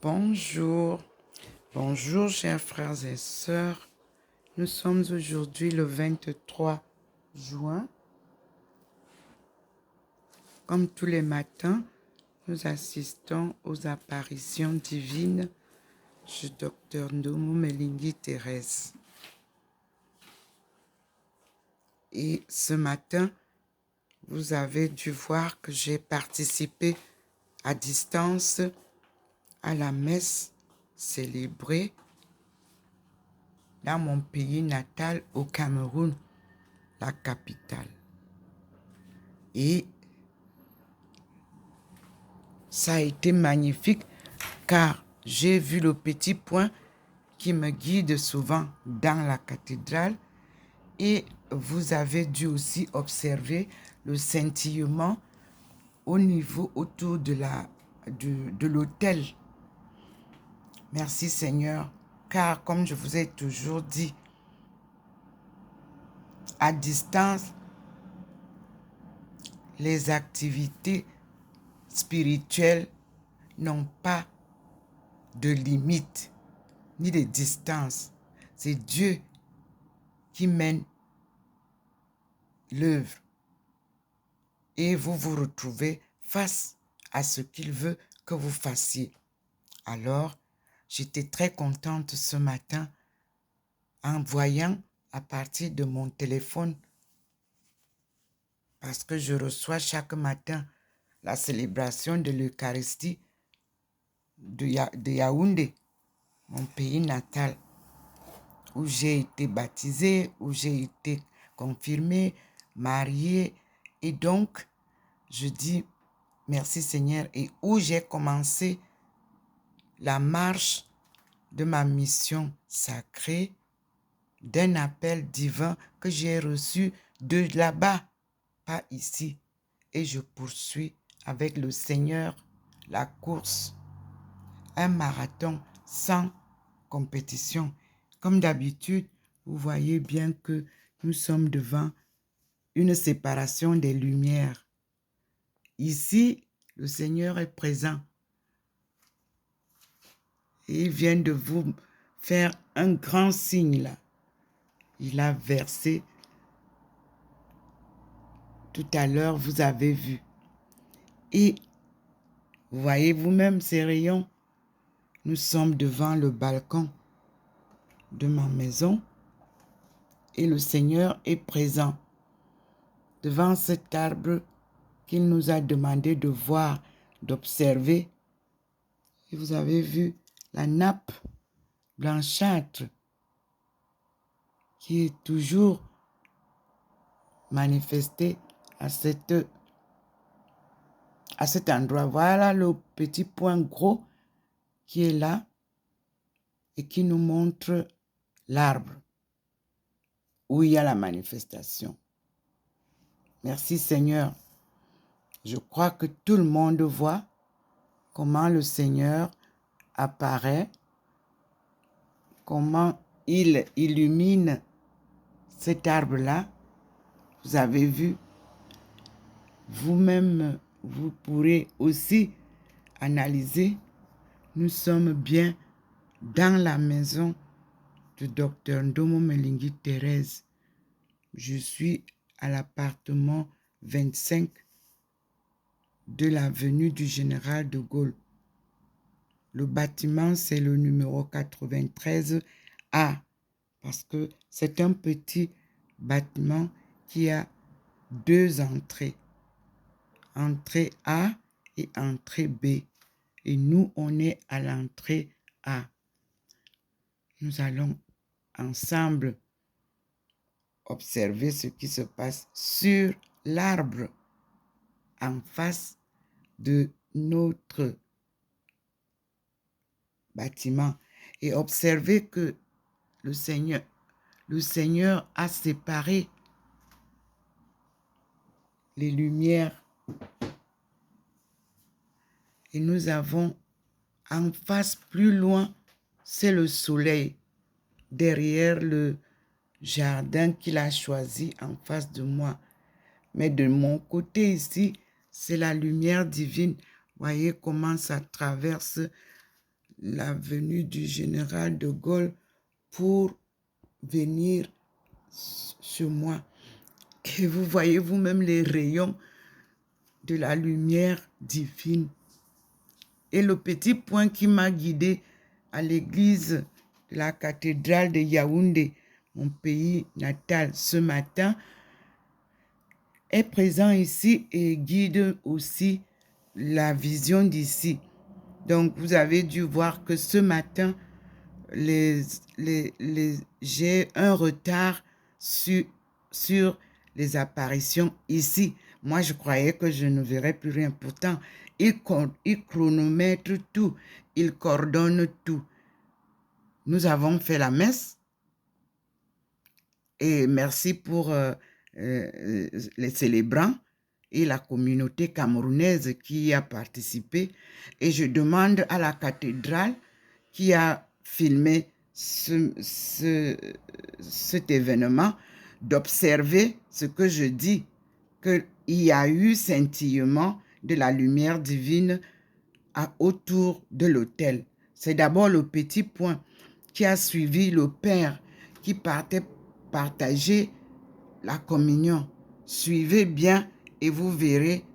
Bonjour, bonjour chers frères et sœurs. Nous sommes aujourd'hui le 23 juin. Comme tous les matins, nous assistons aux apparitions divines chez Dr Ndomo Melingui Thérèse. Et ce matin, vous avez dû voir que j'ai participé à distance à la messe célébrée dans mon pays natal au Cameroun, la capitale. Et ça a été magnifique car j'ai vu le petit point qui me guide souvent dans la cathédrale et vous avez dû aussi observer le scintillement au niveau autour de l'autel. Merci Seigneur, car comme je vous ai toujours dit, à distance, les activités spirituelles n'ont pas de limite ni de distance. C'est Dieu qui mène l'œuvre et vous vous retrouvez face à ce qu'il veut que vous fassiez. Alors, j'étais très contente ce matin en voyant à partir de mon téléphone, parce que je reçois chaque matin la célébration de l'Eucharistie de Yaoundé, mon pays natal, où j'ai été baptisée, où j'ai été confirmée, mariée. Et donc, je dis merci Seigneur, et où j'ai commencé la marche de ma mission sacrée, d'un appel divin que j'ai reçu de là-bas, pas ici. Et je poursuis avec le Seigneur la course, un marathon sans compétition. Comme d'habitude, vous voyez bien que nous sommes devant une séparation des lumières. Ici, le Seigneur est présent. Et il vient de vous faire un grand signe là. Il a versé. Tout à l'heure, vous avez vu. Et vous voyez vous-même ces rayons. Nous sommes devant le balcon de ma maison. Et le Seigneur est présent devant cet arbre qu'il nous a demandé de voir, d'observer. Et vous avez vu la nappe blanchâtre qui est toujours manifestée à cet endroit. Voilà le petit point gros qui est là et qui nous montre l'arbre où il y a la manifestation. Merci Seigneur. Je crois que tout le monde voit comment le Seigneur apparaît, comment il illumine cet arbre-là. Vous avez vu, vous-même, vous pourrez aussi analyser. Nous sommes bien dans la maison de Dr Ndomo Melingui Thérèse. Je suis à l'appartement 25 de l'avenue du Général de Gaulle. Le bâtiment, c'est le numéro 93A, parce que c'est un petit bâtiment qui a deux entrées. Entrée A et entrée B. Et nous, on est à l'entrée A. Nous allons ensemble observer ce qui se passe sur l'arbre en face de notre bâtiment et observer que le Seigneur a séparé les lumières et nous avons en face plus loin, c'est le soleil derrière le jardin qu'il a choisi en face de moi. Mais de mon côté ici, c'est la lumière divine. Voyez comment ça traverse la venue du général de Gaulle pour venir sur moi. Et vous voyez vous-même les rayons de la lumière divine. Et le petit point qui m'a guidé à l'église de la cathédrale de Yaoundé, mon pays natal, ce matin, est présent ici et guide aussi la vision d'ici. Donc, vous avez dû voir que ce matin, j'ai un retard sur les apparitions ici. Moi, je croyais que je ne verrais plus rien. Pourtant, il chronomètre tout. Il coordonne tout. Nous avons fait la messe. Et merci pour les célébrants et la communauté camerounaise qui y a participé. Et je demande à la cathédrale qui a filmé cet événement d'observer ce que je dis, qu'il y a eu scintillement de la lumière divine autour de l'autel. C'est d'abord le petit point qui a suivi le Père qui partait partager la communion. Suivez bien et vous verrez.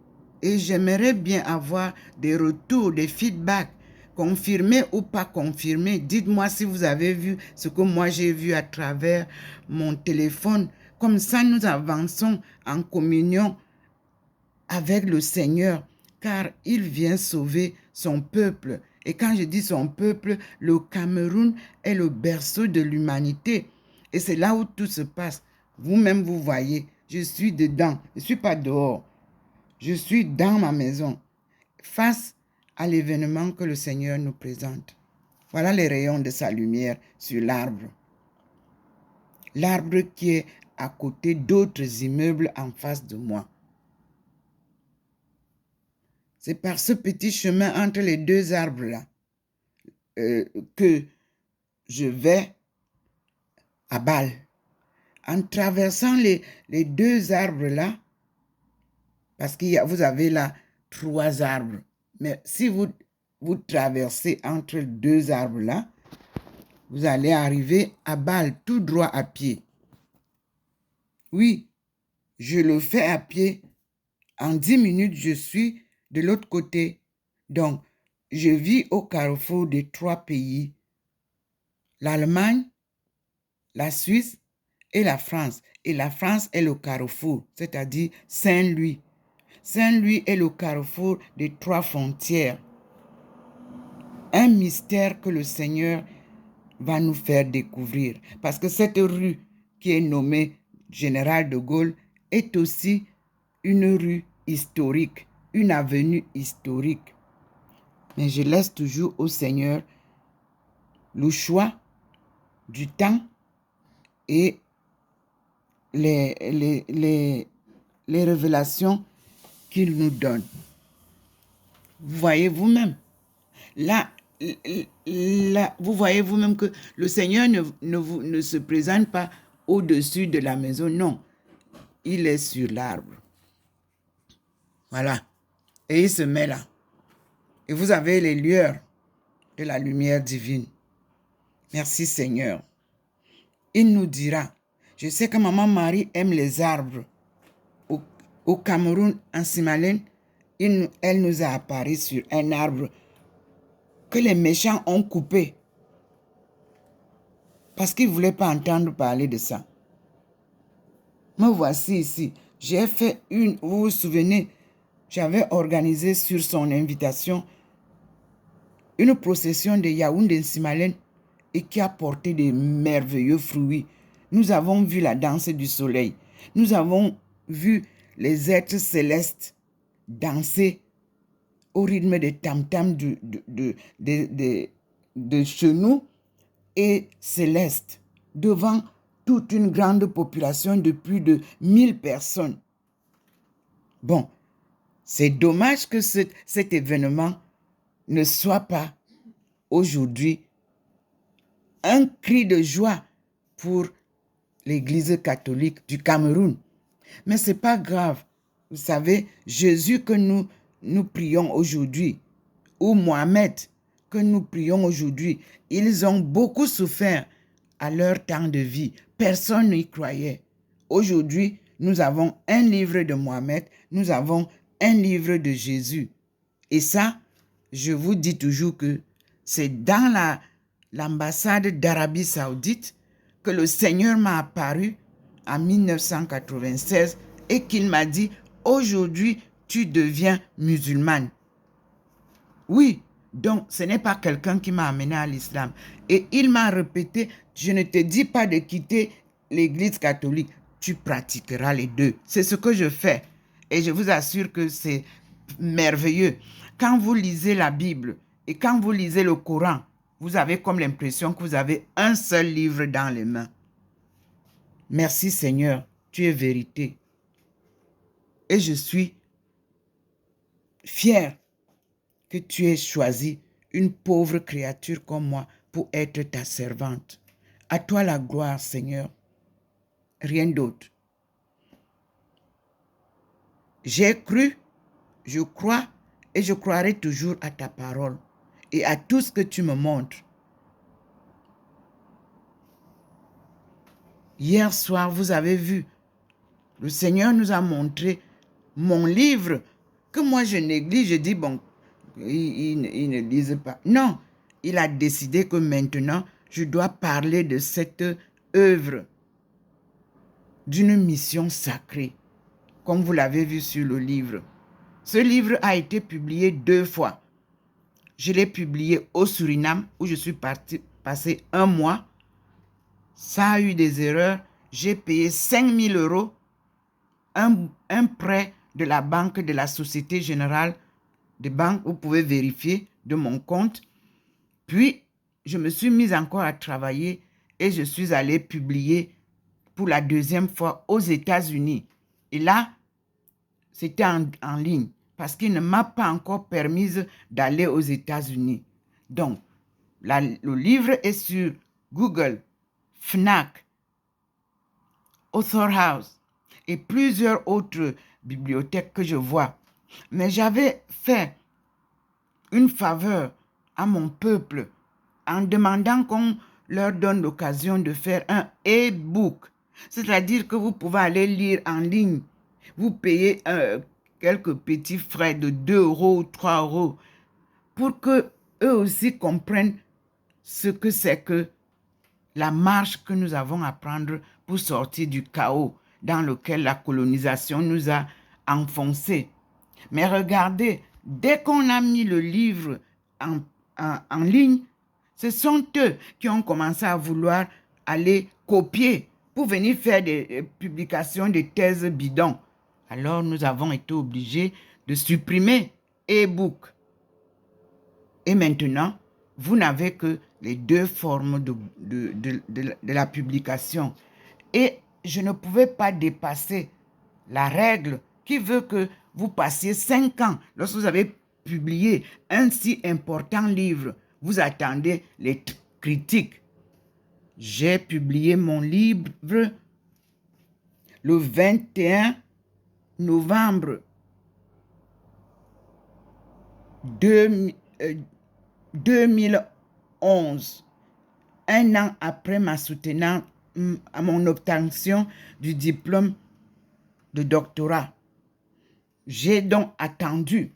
Et j'aimerais bien avoir des retours, des feedbacks, confirmés ou pas confirmés. Dites-moi si vous avez vu ce que moi j'ai vu à travers mon téléphone. Comme ça, nous avançons en communion avec le Seigneur, car il vient sauver son peuple. Et quand je dis son peuple, le Cameroun est le berceau de l'humanité. Et c'est là où tout se passe. Vous-même, vous voyez, je suis dedans. Je ne suis pas dehors. Je suis dans ma maison, face à l'événement que le Seigneur nous présente. Voilà les rayons de sa lumière sur l'arbre. L'arbre qui est à côté d'autres immeubles en face de moi. C'est par ce petit chemin entre les deux arbres-là que je vais à Bâle. En traversant les deux arbres-là, parce que vous avez là 3 arbres, mais si vous traversez entre deux arbres-là, vous allez arriver à Bâle, tout droit à pied. Oui, je le fais à pied. En 10 minutes, je suis de l'autre côté. Donc, je vis au carrefour des 3 pays. L'Allemagne, la Suisse et la France. Et la France est le carrefour, c'est-à-dire Saint-Louis. Saint-Louis est le carrefour des 3 frontières. Un mystère que le Seigneur va nous faire découvrir. Parce que cette rue qui est nommée Général de Gaulle est aussi une rue historique, une avenue historique. Mais je laisse toujours au Seigneur le choix du temps et les révélations qu'il nous donne. Vous voyez vous-même. Là, vous voyez vous-même que le Seigneur ne se présente pas au-dessus de la maison. Non, il est sur l'arbre. Voilà. Et il se met là. Et vous avez les lueurs de la lumière divine. Merci Seigneur. Il nous dira, je sais que Maman Marie aime les arbres. Au Cameroun, en Simalène, elle nous a apparu sur un arbre que les méchants ont coupé. Parce qu'ils ne voulaient pas entendre parler de ça. Me voici ici. J'ai fait vous vous souvenez, j'avais organisé sur son invitation une procession de Yaoundé-Simalène et qui a porté de merveilleux fruits. Nous avons vu la danse du soleil. Nous avons vu les êtres célestes danser au rythme des tam-tams de chenous et célestes devant toute une grande population de plus de 1000 personnes. Bon, c'est dommage que cet événement ne soit pas aujourd'hui un cri de joie pour l'Église catholique du Cameroun. Mais ce n'est pas grave. Vous savez, Jésus que nous prions aujourd'hui, ou Mohamed, que nous prions aujourd'hui, ils ont beaucoup souffert à leur temps de vie. Personne n'y croyait. Aujourd'hui, nous avons un livre de Mohamed, nous avons un livre de Jésus. Et ça, je vous dis toujours que c'est dans l'ambassade d'Arabie Saoudite que le Seigneur m'a apparu en 1996 et qu'il m'a dit, aujourd'hui, tu deviens musulmane. Oui, donc ce n'est pas quelqu'un qui m'a amené à l'islam. Et il m'a répété, je ne te dis pas de quitter l'église catholique, tu pratiqueras les deux. C'est ce que je fais. Et je vous assure que c'est merveilleux. Quand vous lisez la Bible et quand vous lisez le Coran, vous avez comme l'impression que vous avez un seul livre dans les mains. Merci Seigneur, tu es vérité. Et je suis fier que tu aies choisi une pauvre créature comme moi pour être ta servante. À toi la gloire, Seigneur. Rien d'autre. J'ai cru, je crois et je croirai toujours à ta parole et à tout ce que tu me montres. Hier soir, vous avez vu, le Seigneur nous a montré mon livre que moi je néglige. Je dis, bon, ils ne lisent pas. Non, il a décidé que maintenant, je dois parler de cette œuvre, d'une mission sacrée, comme vous l'avez vu sur le livre. Ce livre a été publié 2 fois. Je l'ai publié au Suriname, où je suis passé 1 mois. Ça a eu des erreurs. J'ai payé 5 000 €, un prêt de la banque de la Société Générale de Banque, vous pouvez vérifier, de mon compte. Puis, je me suis mise encore à travailler et je suis allée publier pour la 2e fois aux États-Unis. Et là, c'était en ligne parce qu'il ne m'a pas encore permis d'aller aux États-Unis. Donc, le livre est sur Google, Fnac, Author House et plusieurs autres bibliothèques que je vois. Mais j'avais fait une faveur à mon peuple en demandant qu'on leur donne l'occasion de faire un e-book. C'est-à-dire que vous pouvez aller lire en ligne. Vous payez quelques petits frais de 2 € ou 3 € pour que eux aussi comprennent ce que c'est que la marche que nous avons à prendre pour sortir du chaos dans lequel la colonisation nous a enfoncés. Mais regardez, dès qu'on a mis le livre en ligne, ce sont eux qui ont commencé à vouloir aller copier pour venir faire des publications de thèses bidons. Alors nous avons été obligés de supprimer e-book. Et maintenant, vous n'avez que les 2 formes de la publication. Et je ne pouvais pas dépasser la règle qui veut que vous passiez 5 ans. Lorsque vous avez publié un si important livre, vous attendez les critiques. J'ai publié mon livre le 21 novembre 2011, un an après mon obtention du diplôme de doctorat. J'ai donc attendu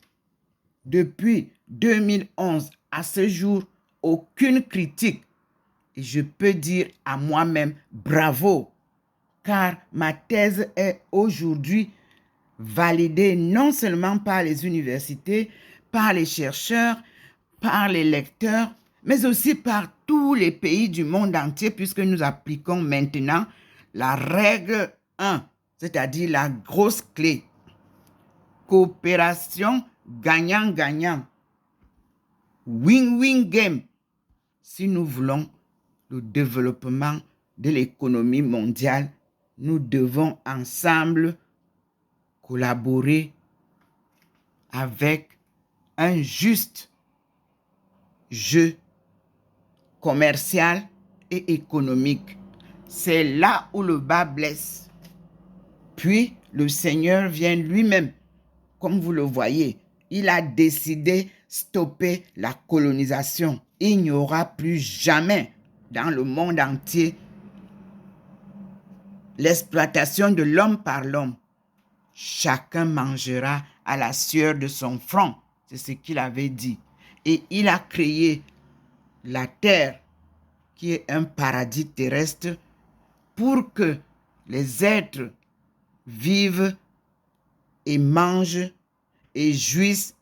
depuis 2011 à ce jour aucune critique. Et je peux dire à moi-même bravo, car ma thèse est aujourd'hui validée non seulement par les universités, par les chercheurs, par les lecteurs, mais aussi par tous les pays du monde entier, puisque nous appliquons maintenant la règle 1, c'est-à-dire la grosse clé. Coopération gagnant-gagnant. Win-win game. Si nous voulons le développement de l'économie mondiale, nous devons ensemble collaborer avec un juste jeu commercial et économique. C'est là où le bas blesse. Puis, le Seigneur vient lui-même, comme vous le voyez. Il a décidé stopper la colonisation. Il n'y aura plus jamais dans le monde entier l'exploitation de l'homme par l'homme. Chacun mangera à la sueur de son front. C'est ce qu'il avait dit. Et il a créé la terre, qui est un paradis terrestre, pour que les êtres vivent et mangent et jouissent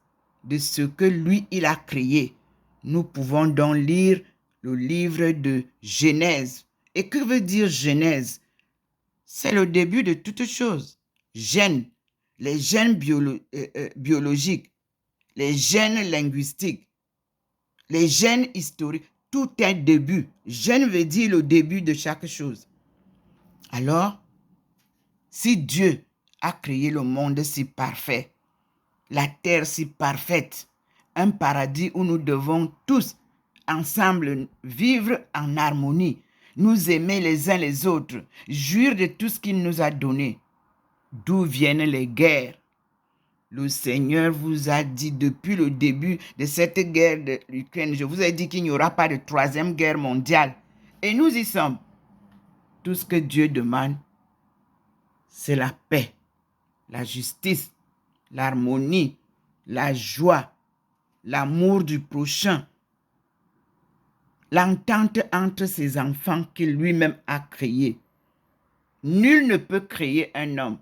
de ce que lui, il a créé. Nous pouvons donc lire le livre de Genèse. Et que veut dire Genèse? C'est le début de toute chose. Gènes, les gènes biologiques, les gènes linguistiques, les gènes historiques, tout est début. Gène veut dire le début de chaque chose. Alors, si Dieu a créé le monde si parfait, la terre si parfaite, un paradis où nous devons tous ensemble vivre en harmonie, nous aimer les uns les autres, jouir de tout ce qu'il nous a donné. D'où viennent les guerres? Le Seigneur vous a dit depuis le début de cette guerre de l'Ukraine, je vous ai dit qu'il n'y aura pas de troisième guerre mondiale. Et nous y sommes. Tout ce que Dieu demande, c'est la paix, la justice, l'harmonie, la joie, l'amour du prochain, l'entente entre ses enfants qu'il lui-même a créés. Nul ne peut créer un homme.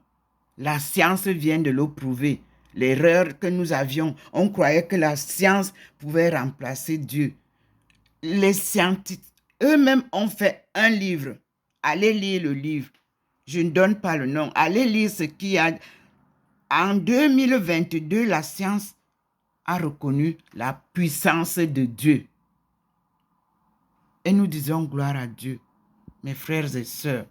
La science vient de le prouver. L'erreur que nous avions, on croyait que la science pouvait remplacer Dieu. Les scientifiques eux-mêmes ont fait un livre. Allez lire le livre. Je ne donne pas le nom. Allez lire ce qu'il y a. En 2022, la science a reconnu la puissance de Dieu. Et nous disons gloire à Dieu, mes frères et sœurs.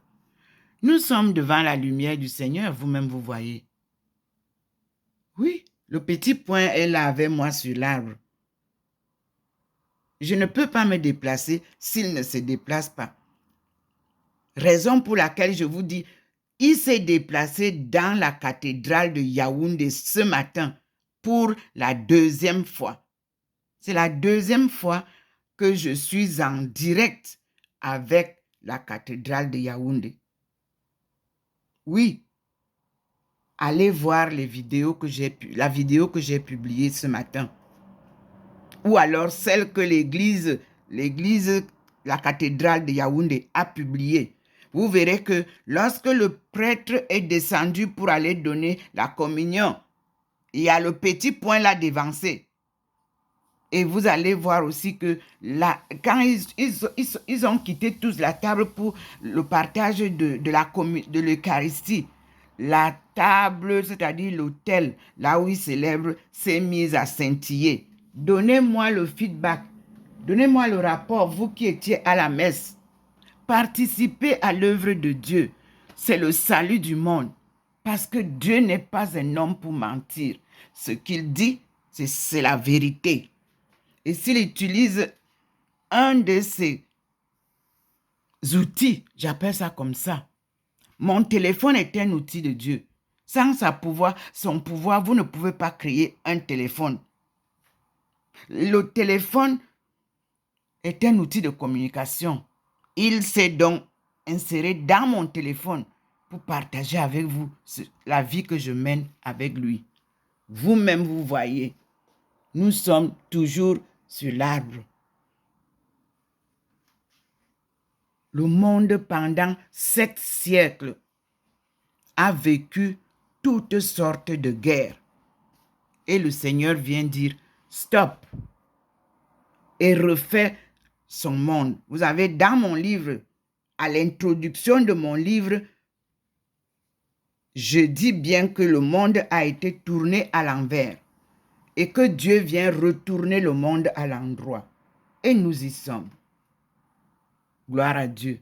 Nous sommes devant la lumière du Seigneur, vous-même vous voyez. Oui, le petit point est là avec moi sur l'arbre. Je ne peux pas me déplacer s'il ne se déplace pas. Raison pour laquelle je vous dis, il s'est déplacé dans la cathédrale de Yaoundé ce matin pour la deuxième fois. C'est la deuxième fois que je suis en direct avec la cathédrale de Yaoundé. Oui, allez voir la vidéo que j'ai publiée ce matin. Ou alors celle que l'église, la cathédrale de Yaoundé a publiée. Vous verrez que lorsque le prêtre est descendu pour aller donner la communion, il y a le petit point là devancé. Et vous allez voir aussi que là, quand ils ont quitté tous la table pour le partage de l'Eucharistie, la table, c'est-à-dire l'autel, là où ils célèbrent, s'est mise à scintiller. Donnez-moi le feedback. Donnez-moi le rapport, vous qui étiez à la messe. Participez à l'œuvre de Dieu. C'est le salut du monde. Parce que Dieu n'est pas un homme pour mentir. Ce qu'il dit, c'est la vérité. Et s'il utilise un de ces outils, j'appelle ça comme ça. Mon téléphone est un outil de Dieu. Sans son pouvoir, vous ne pouvez pas créer un téléphone. Le téléphone est un outil de communication. Il s'est donc inséré dans mon téléphone pour partager avec vous la vie que je mène avec lui. Vous-même, vous voyez, nous sommes toujours sur l'arbre. Le monde, pendant 7 siècles, a vécu toutes sortes de guerres. Et le Seigneur vient dire stop et refait son monde. Vous avez dans mon livre, à l'introduction de mon livre, je dis bien que le monde a été tourné à l'envers et que Dieu vient retourner le monde à l'endroit. Et nous y sommes. Gloire à Dieu.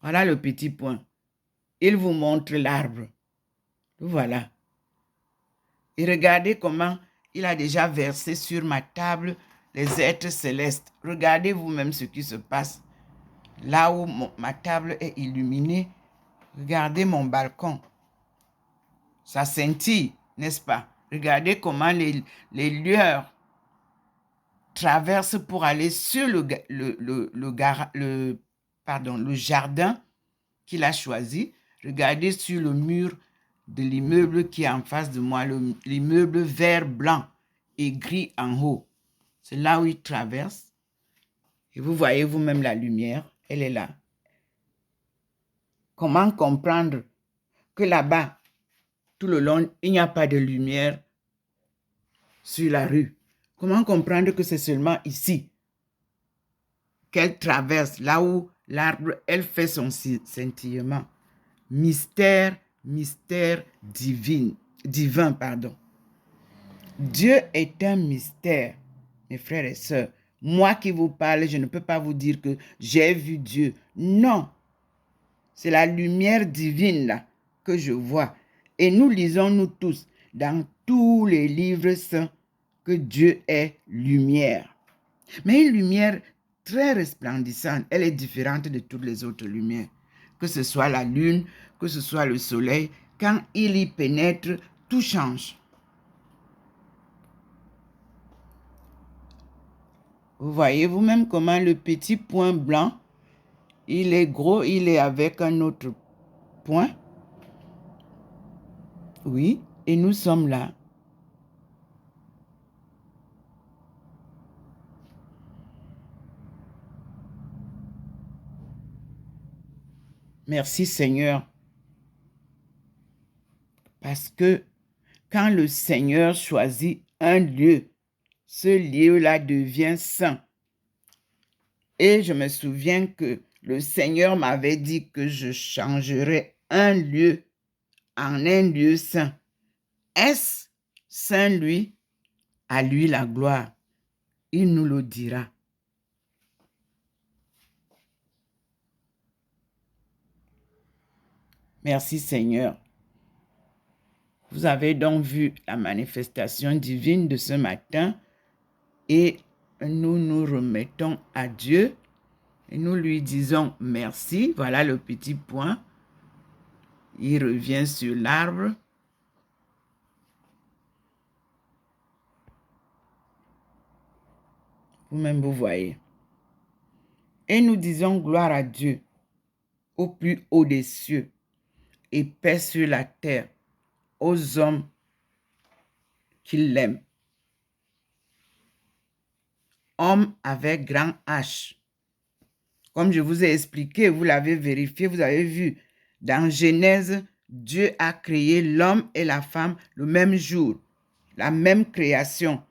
Voilà le petit point. Il vous montre l'arbre. Voilà. Et regardez comment il a déjà versé sur ma table les êtres célestes. Regardez vous-même ce qui se passe. Là où ma table est illuminée, regardez mon balcon. Ça scintille, n'est-ce pas? Regardez comment les lueurs traversent pour aller sur le jardin qu'il a choisi. Regardez sur le mur de l'immeuble qui est en face de moi, l'immeuble vert, blanc et gris en haut. C'est là où il traverse. Et vous voyez vous-même la lumière, elle est là. Comment comprendre que là-bas, tout le long, il n'y a pas de lumière sur la rue? Comment comprendre que c'est seulement ici qu'elle traverse, là où l'arbre, elle fait son scintillement? Mystère divin, pardon. Dieu est un mystère, mes frères et sœurs. Moi qui vous parle, je ne peux pas vous dire que j'ai vu Dieu. Non, c'est la lumière divine là que je vois. Et nous lisons, nous tous, dans tous les livres saints, que Dieu est lumière. Mais une lumière très resplendissante, elle est différente de toutes les autres lumières. Que ce soit la lune, que ce soit le soleil, quand il y pénètre, tout change. Vous voyez vous-même comment le petit point blanc, il est gros, il est avec un autre point. Oui, et nous sommes là. Merci Seigneur. Parce que quand le Seigneur choisit un lieu, ce lieu-là devient saint. Et je me souviens que le Seigneur m'avait dit que je changerais un lieu en un lieu saint. Est-ce saint lui? À lui la gloire. Il nous le dira. Merci Seigneur. Vous avez donc vu la manifestation divine de ce matin et nous nous remettons à Dieu et nous lui disons merci. Voilà le petit point. Il revient sur l'arbre. Vous-même, vous voyez. Et nous disons gloire à Dieu au plus haut des cieux et paix sur la terre aux hommes qui l'aiment. Homme avec grand H. Comme je vous ai expliqué, vous l'avez vérifié, vous avez vu. Dans Genèse, Dieu a créé l'homme et la femme le même jour, la même création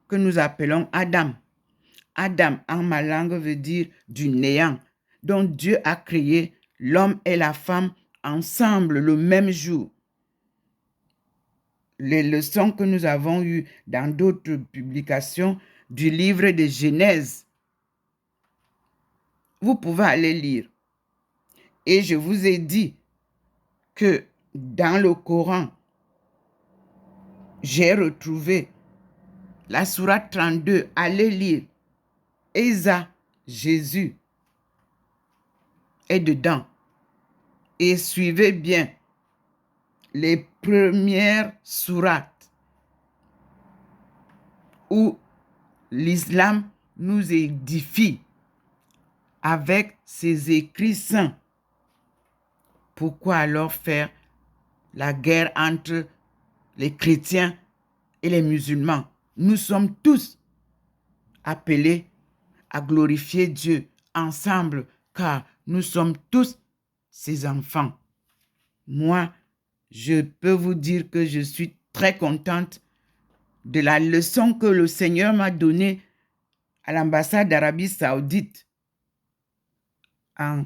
que nous appelons Adam. Adam, en ma langue, veut dire du néant. Donc Dieu a créé l'homme et la femme ensemble le même jour. Les leçons que nous avons eues dans d'autres publications du livre de Genèse, vous pouvez aller lire. Et je vous ai dit que dans le Coran, j'ai retrouvé la sourate 32. Allez lire. Isa, Jésus est dedans. Et suivez bien les premières sourates où l'islam nous édifie avec ses écrits saints. Pourquoi alors faire la guerre entre les chrétiens et les musulmans? Nous sommes tous appelés à glorifier Dieu ensemble, car nous sommes tous ses enfants. Moi, je peux vous dire que je suis très contente de la leçon que le Seigneur m'a donnée à l'ambassade d'Arabie Saoudite en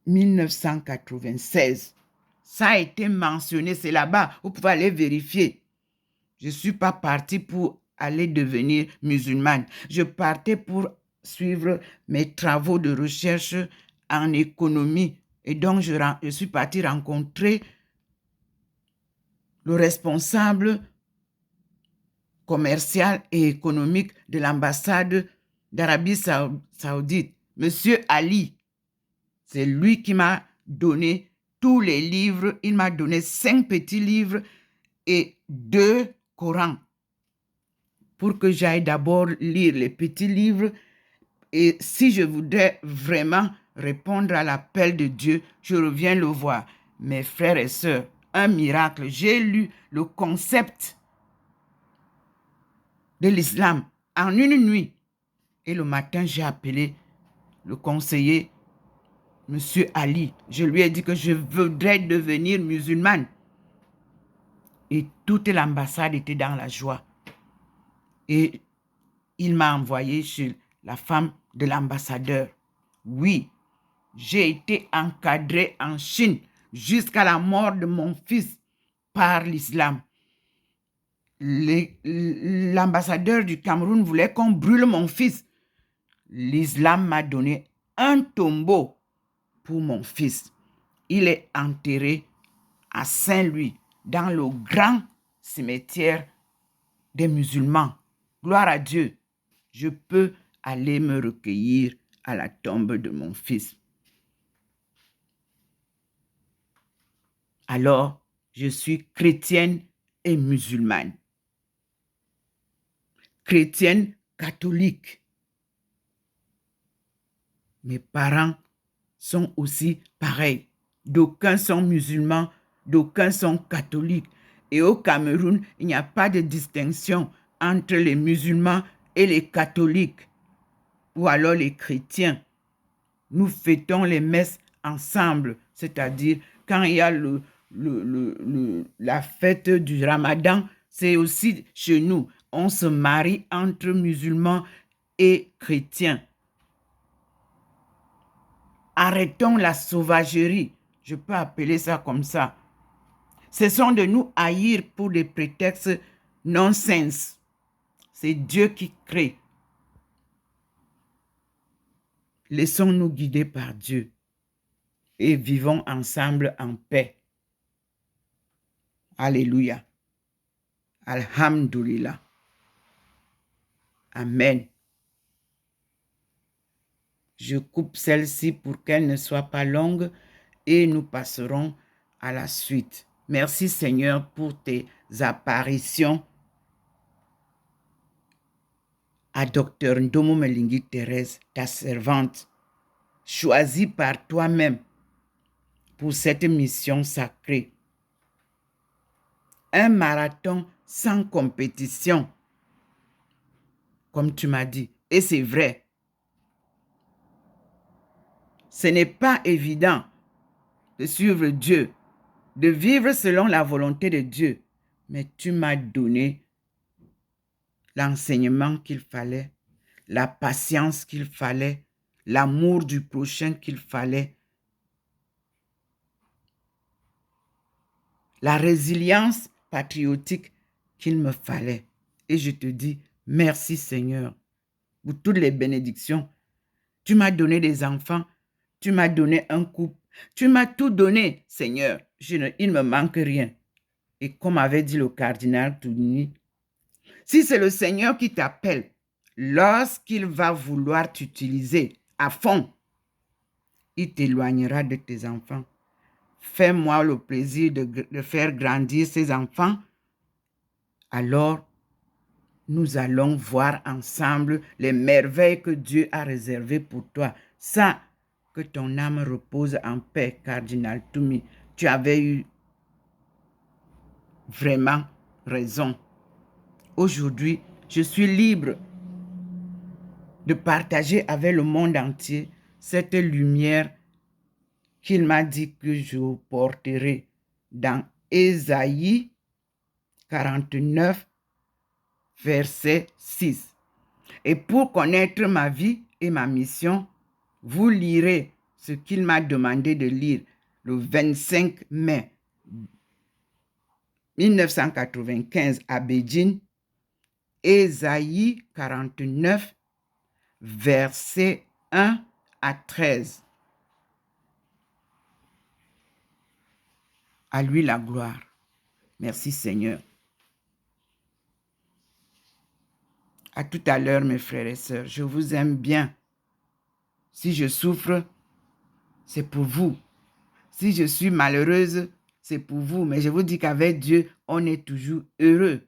1996. Ça a été mentionné, c'est là-bas, vous pouvez aller vérifier. Je ne suis pas partie pour aller devenir musulmane. Je partais pour suivre mes travaux de recherche en économie. Et donc, je suis partie rencontrer le responsable commercial et économique de l'ambassade d'Arabie Saoudite, Monsieur Ali. C'est lui qui m'a donné tous les livres. Il m'a donné 5 petits livres et 2 Corans pour que j'aille d'abord lire les petits livres. Et si je voudrais vraiment répondre à l'appel de Dieu, je reviens le voir. Mes frères et sœurs, un miracle. J'ai lu le concept de l'islam en une nuit. Et le matin, j'ai appelé le conseiller, Monsieur Ali. Je lui ai dit que je voudrais devenir musulmane. Et toute l'ambassade était dans la joie. Et il m'a envoyé chez la femme de l'ambassadeur. Oui, j'ai été encadré en Chine jusqu'à la mort de mon fils par l'islam. L'ambassadeur du Cameroun voulait qu'on brûle mon fils. L'islam m'a donné un tombeau pour mon fils. Il est enterré à Saint-Louis, dans le grand cimetière des musulmans. Gloire à Dieu. Je peux aller me recueillir à la tombe de mon fils. Alors, je suis chrétienne et musulmane. Chrétienne catholique. Mes parents sont aussi pareils. D'aucuns sont musulmans, d'aucuns sont catholiques. Et au Cameroun, il n'y a pas de distinction entre les musulmans et les catholiques, ou alors les chrétiens. Nous fêtons les messes ensemble, c'est-à-dire quand il y a la fête du Ramadan, c'est aussi chez nous. On se marie entre musulmans et chrétiens. Arrêtons la sauvagerie. Je peux appeler ça comme ça. Cessons de nous haïr pour des prétextes non-sens. C'est Dieu qui crée. Laissons-nous guider par Dieu et vivons ensemble en paix. Alléluia. Alhamdulillah. Amen. Je coupe celle-ci pour qu'elle ne soit pas longue et nous passerons à la suite. Merci Seigneur pour tes apparitions à Dr Ndomo Melingi Thérèse, ta servante, choisie par toi-même pour cette mission sacrée. Un marathon sans compétition, comme tu m'as dit. Et c'est vrai. Ce n'est pas évident de suivre Dieu, de vivre selon la volonté de Dieu. Mais tu m'as donné l'enseignement qu'il fallait, la patience qu'il fallait, l'amour du prochain qu'il fallait, la résilience patriotique qu'il me fallait. Et je te dis, merci Seigneur pour toutes les bénédictions. Tu m'as donné des enfants, tu m'as donné un couple, tu m'as tout donné, Seigneur. Il ne me manque rien. Et comme avait dit le cardinal Touni, si c'est le Seigneur qui t'appelle, lorsqu'il va vouloir t'utiliser à fond, il t'éloignera de tes enfants. Fais-moi le plaisir de faire grandir ces enfants. Alors, nous allons voir ensemble les merveilles que Dieu a réservées pour toi. Ça, que ton âme repose en paix, cardinal Toumi. Tu avais eu vraiment raison. Aujourd'hui, je suis libre de partager avec le monde entier cette lumière qu'il m'a dit que je porterai dans Ésaïe 49, verset 6. Et pour connaître ma vie et ma mission, vous lirez ce qu'il m'a demandé de lire le 25 mai 1995 à Beijing, Ésaïe 49, versets 1 à 13. À lui la gloire. Merci Seigneur. À tout à l'heure, mes frères et sœurs. Je vous aime bien. Si je souffre, c'est pour vous. Si je suis malheureuse, c'est pour vous. Mais je vous dis qu'avec Dieu, on est toujours heureux.